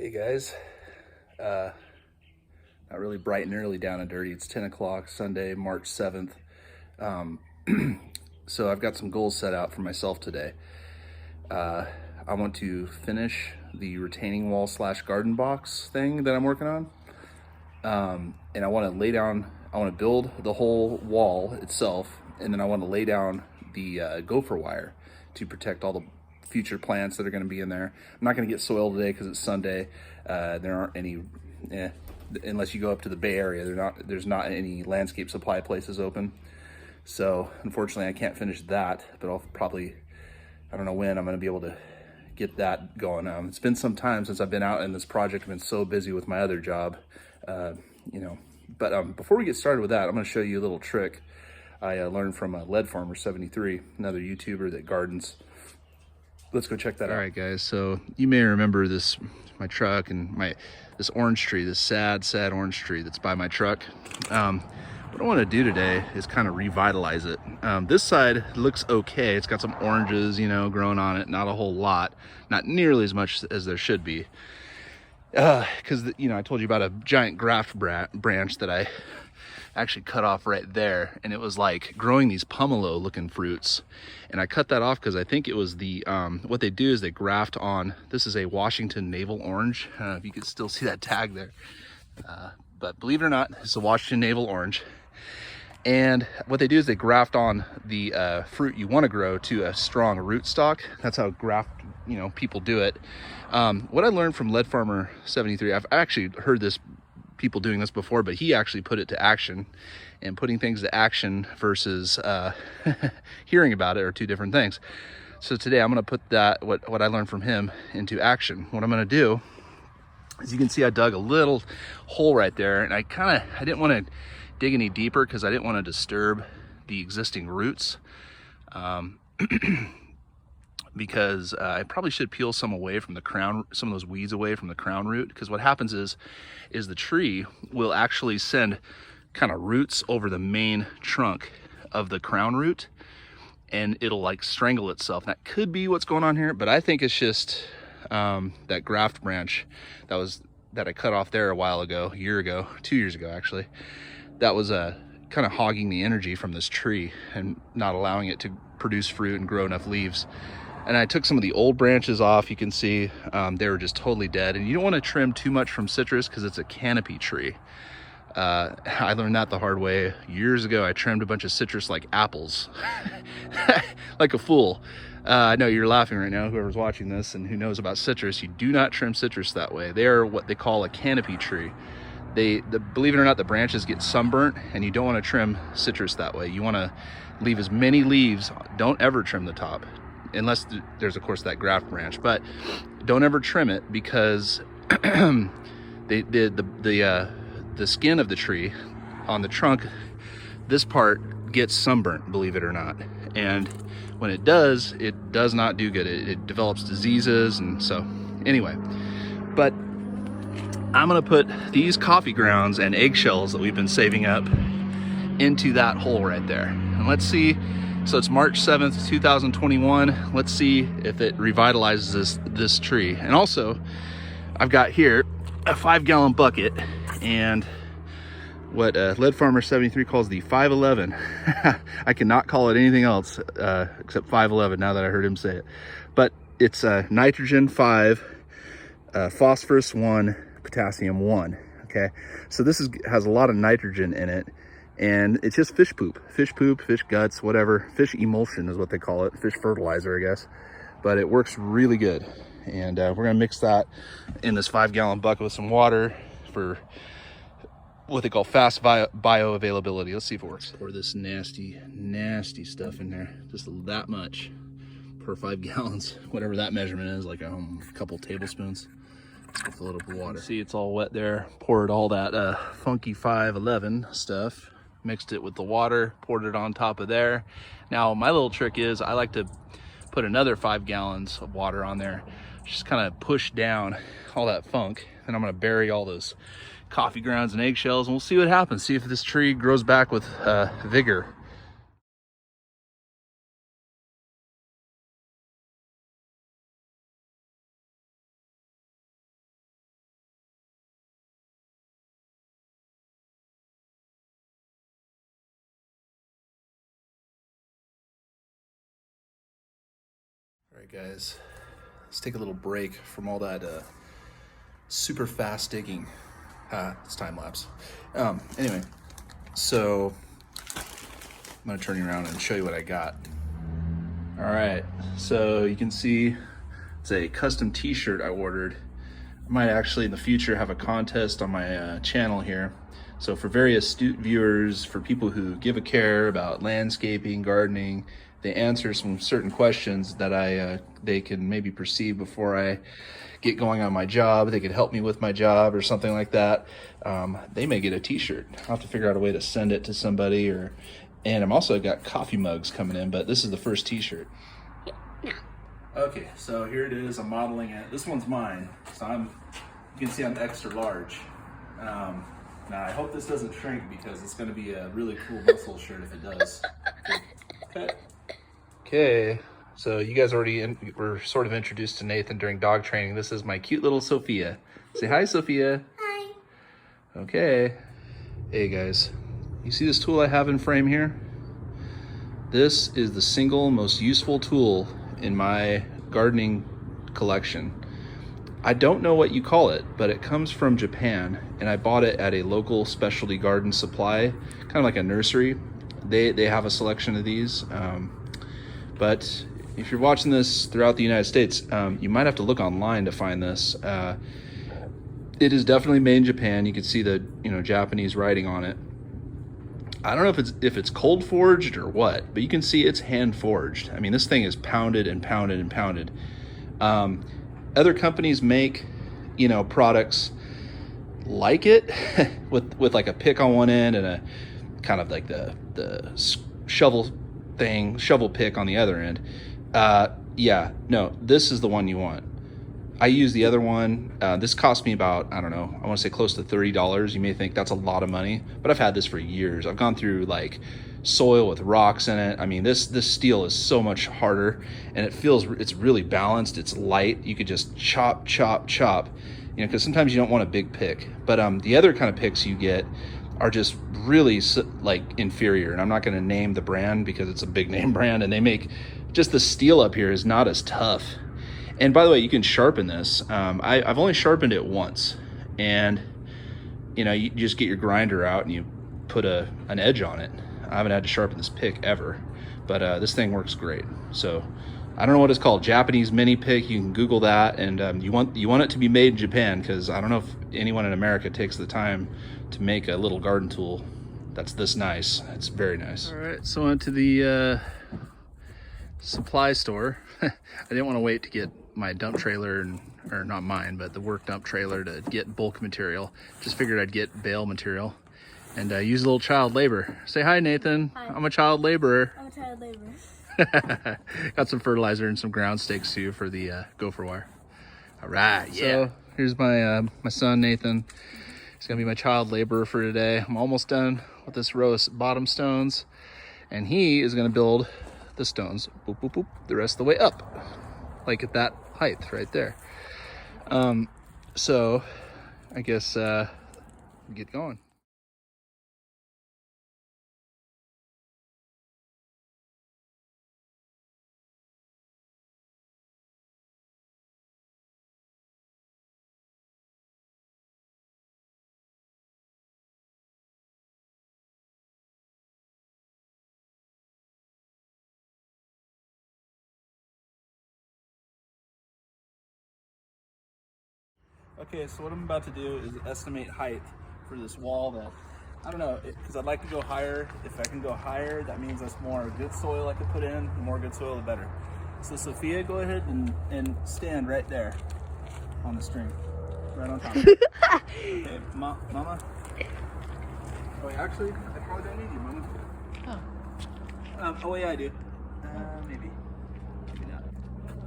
Hey guys, not really bright and early down and dirty. It's 10 o'clock Sunday, March 7th. Um, so I've got some goals set out for myself today. I want to finish the retaining wall / garden box thing that I'm working on. And I want to build the whole wall itself. And then I want to lay down the gopher wire to protect all the future plants that are going to be in there. I'm not going to get soil today because it's Sunday. There aren't any, unless you go up to the Bay Area, there's not any landscape supply places open. So unfortunately I can't finish that, but I'll probably, I don't know when I'm going to be able to get that going. It's been some time since I've been out in this project. I've been so busy with my other job, But before we get started with that, I'm going to show you a little trick I learned from Lead Farmer 73, another YouTuber that gardens. Let's go check that out. All right, guys. So you may remember this, my truck and this orange tree, this sad orange tree that's by my truck. What I want to do today is kind of revitalize it. This side looks okay. It's got some oranges, growing on it. Not a whole lot, not nearly as much as there should be. Because I told you about a giant graft branch that I actually cut off right there, and it was like growing these pomelo looking fruits, and I cut that off because I think it was the what they do is they graft on. This is a Washington navel orange. I don't know if you can still see that tag there, but believe it or not, it's a Washington navel orange. And what they do is they graft on the fruit you want to grow to a strong root stock. That's how people do it. What I learned from Lead Farmer 73, I've actually heard people doing this before, but he actually put it to action. And putting things to action versus hearing about it are two different things. So today I'm going to put that, what I learned from him, into action. What I'm going to do, as you can see, I dug a little hole right there, and I didn't want to dig any deeper because I didn't want to disturb the existing roots. Because I probably should peel some away from the crown, some of those weeds away from the crown root, because what happens is the tree will actually send kind of roots over the main trunk of the crown root, and it'll like strangle itself. That could be what's going on here, but I think it's just that graft branch that I cut off there a while ago, 2 years ago actually, that was kind of hogging the energy from this tree and not allowing it to produce fruit and grow enough leaves. And I took some of the old branches off. You can see they were just totally dead. And you don't want to trim too much from citrus because it's a canopy tree. I learned that the hard way years ago. I trimmed a bunch of citrus like apples, like a fool. I know you're laughing right now, whoever's watching this and who knows about citrus. You do not trim citrus that way. They are what they call a canopy tree. Believe it or not, the branches get sunburnt, and you don't want to trim citrus that way. You want to leave as many leaves. Don't ever trim the top, unless there's of course that graft branch, but don't ever trim it because the skin of the tree on the trunk, this part gets sunburnt, believe it or not. And when it does not do good. It develops diseases. And so anyway, but I'm gonna put these coffee grounds and eggshells that we've been saving up into that hole right there. And let's see. So it's March 7th, 2021. Let's see if it revitalizes this tree. And also, I've got here a 5-gallon bucket and what Lead Farmer 73 calls the 511. I cannot call it anything else except 511 now that I heard him say it. But it's nitrogen 5, phosphorus 1, potassium 1. Okay, so this has a lot of nitrogen in it. And it's just fish poop, fish guts, whatever. Fish emulsion is what they call it. Fish fertilizer, I guess. But it works really good. And we're gonna mix that in this 5-gallon bucket with some water for what they call fast bioavailability. Let's see if it works. Pour this nasty stuff in there. Just that much per 5 gallons, whatever that measurement is, like a couple tablespoons. Let's go fill it up with water. See, it's all wet there. Poured all that funky 511 stuff. Mixed it with the water, poured it on top of there. Now, my little trick is I like to put another 5 gallons of water on there, just kind of push down all that funk. And I'm gonna bury all those coffee grounds and eggshells, and we'll see what happens. See if this tree grows back with vigor. Alright guys, let's take a little break from all that super fast digging. It's time lapse. Anyway, so I'm gonna turn you around and show you what I got. Alright, so you can see it's a custom t-shirt I ordered. I might actually in the future have a contest on my channel here. So for very astute viewers, for people who give a care about landscaping, gardening, they answer some certain questions that they can maybe perceive before I get going on my job. They could help me with my job or something like that. They may get a t-shirt. I'll have to figure out a way to send it to somebody, and I'm also got coffee mugs coming in, but this is the first t-shirt. Okay, so here it is. I'm modeling it. This one's mine. So you can see I'm extra large. Now I hope this doesn't shrink because it's going to be a really cool muscle shirt if it does. Okay, so you guys already were sort of introduced to Nathan during dog training. This is my cute little Sophia. Say hi, Sophia. Hi. Okay. Hey guys, you see this tool I have in frame here? This is the single most useful tool in my gardening collection. I don't know what you call it, but it comes from Japan, and I bought it at a local specialty garden supply, kind of like a nursery. They have a selection of these. But if you're watching this throughout the United States, you might have to look online to find this. It is definitely made in Japan. You can see the Japanese writing on it. I don't know if it's cold forged or what, but you can see it's hand forged. I mean, this thing is pounded and pounded and pounded. Other companies make products like it with like a pick on one end and a kind of like the shovel pick on the other end. Yeah, no, this is the one you want. I use the other one. This cost me about, I don't know, I want to say close to $30. You may think that's a lot of money, but I've had this for years. I've gone through like soil with rocks in it. I mean, this steel is so much harder, and it's really balanced. It's light. You could just chop, because sometimes you don't want a big pick. But the other kind of picks you get are just really like inferior, and I'm not going to name the brand because it's a big name brand, and they make just the steel up here is not as tough. And by the way, you can sharpen this. I've only sharpened it once, and you just get your grinder out and you put an edge on it. I haven't had to sharpen this pick ever, but this thing works great. So I don't know what it's called, Japanese mini pick. You can Google that, and you want it to be made in Japan, because I don't know if anyone in America takes the time to make a little garden tool that's this nice. It's very nice. All right, so I went to the supply store. I didn't want to wait to get my dump trailer, or not mine, but the work dump trailer, to get bulk material. Just figured I'd get bale material and use a little child labor. Say hi, Nathan. Hi. I'm a child laborer. I'm a child laborer. Got some fertilizer and some ground stakes too for the gopher wire. All right, yeah. So here's my my son Nathan. He's gonna be my child laborer for today. I'm almost done with this row of bottom stones, and he is gonna build the stones, boop, boop, boop, the rest of the way up, like at that height right there. So I guess get going. Okay, so what I'm about to do is estimate height for this wall that, I don't know, because I'd like to go higher. If I can go higher, that means that's more good soil I could put in. The more good soil, the better. So Sophia, go ahead and stand right there on the string, right on top of it. Okay, Mama? Oh, wait, actually, I probably don't need you, Mama. Oh, yeah, I do. Maybe not.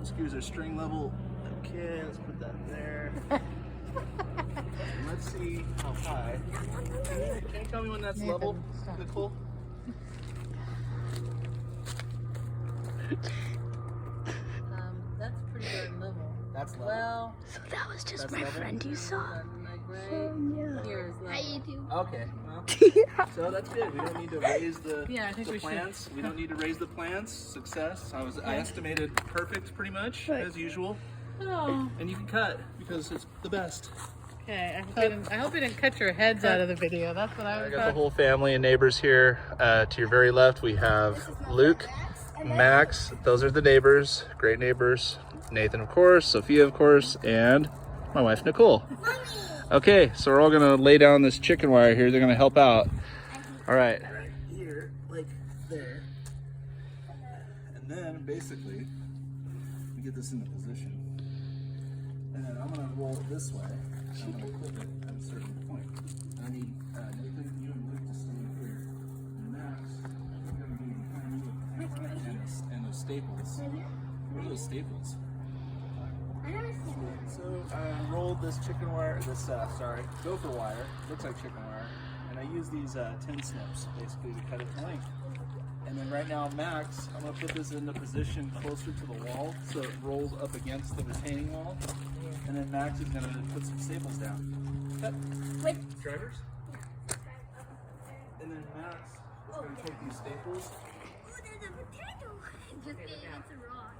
Screws are string level. Okay, let's put that there. Let's see how high. Can you tell me when that's level, Nicole? That's pretty darn level. That's level. Well, so that was just my friend you saw. Here's Hi, YouTube. Okay, well, so that's good. We don't need to raise the, plants. We don't need to raise the plants. Success. I estimated perfect pretty much, as usual. Oh. And you can cut because it's the best. Okay, I hope you didn't cut your heads out of the video. That's what I was. I got the whole family and neighbors here. To your very left, we have Luke, Max. Those are the neighbors, great neighbors. Nathan, of course, Sophia, of course, and my wife, Nicole. Okay, so we're all gonna lay down this chicken wire here. They're gonna help out. All right. Right here, like there. And then basically, we get this into position. And then I'm gonna roll it this way. I'm gonna clip it at a certain point. And I need Nathan, you and Luke to stay here. And Max, you're gonna be behind me with the camera and those staples. What are those staples? So I rolled this chicken wire, gopher wire, looks like chicken wire, and I use these 10 snips basically to cut it in length. And then right now, Max, I'm gonna put this into position closer to the wall so it rolls up against the retaining wall. And then Max is gonna put some staples down. Cut. Wait. Drivers. And then Max is gonna take these staples. Oh, there's a potato. Just kidding, it's a rod.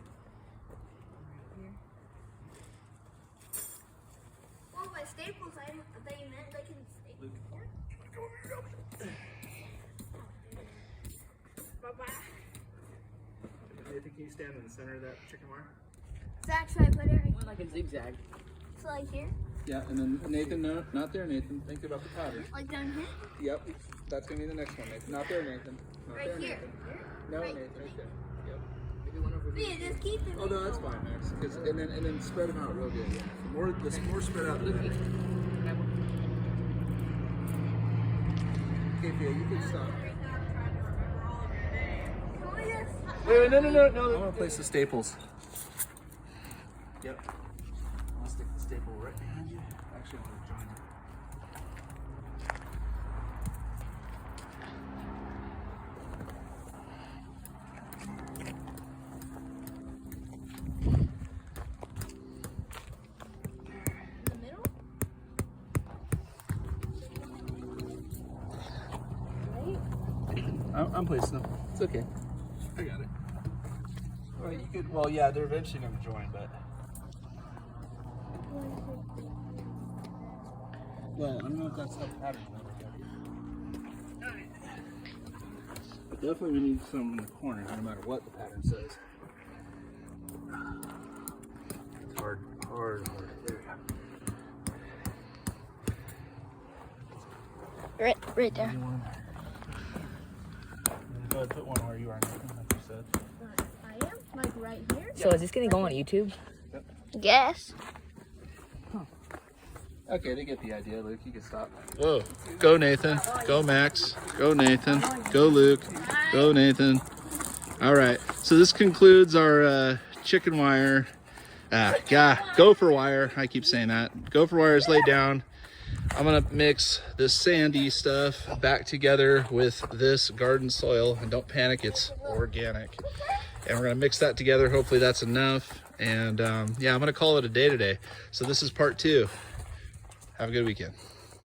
Well, by staples, I thought you meant like in staples. Bye-bye. Nathan, can you stand in the center of that chicken wire? So actually, I put it right. like a zigzag. So like here? Yeah, and then Nathan, no, not there, Nathan. Think about the pattern. Like down here? Yep, that's gonna be the next one, Nathan. Not there, Nathan. Not Right there, here. Nathan. No, Right. Nathan, right there. Yep. Maybe one over Yeah, just keep it. Oh no, that's fine, Max. And then spread them out real good. Yeah. The more spread out, the better. Okay, Phil, you can stop. Wait, no. I'm gonna place the staples. Yep. I'll stick the staple right behind you. Actually, I'm gonna join it. In the middle? Right? I'm placing them. It's okay. I got it. Well, you could. Well, yeah, they're eventually gonna join, but. Well, I don't know if that's how the pattern will. But definitely we need some in the corner, no matter what the pattern says. It's hard. There we go. Right there. One. Go ahead, put one where you are, Nathan, like you said. I am? Like right here? So is this gonna go on YouTube? Yep. Yes. Okay, they get the idea, Luke. You can stop. Whoa. Go, Nathan. Go, Max. Go, Nathan. Go, Luke. Go, Nathan. All right. So this concludes our chicken wire. Gopher wire. I keep saying that. Gopher wire is laid down. I'm going to mix this sandy stuff back together with this garden soil. And don't panic, it's organic. And we're going to mix that together. Hopefully that's enough. And yeah, I'm going to call it a day today. So this is part 2. Have a good weekend.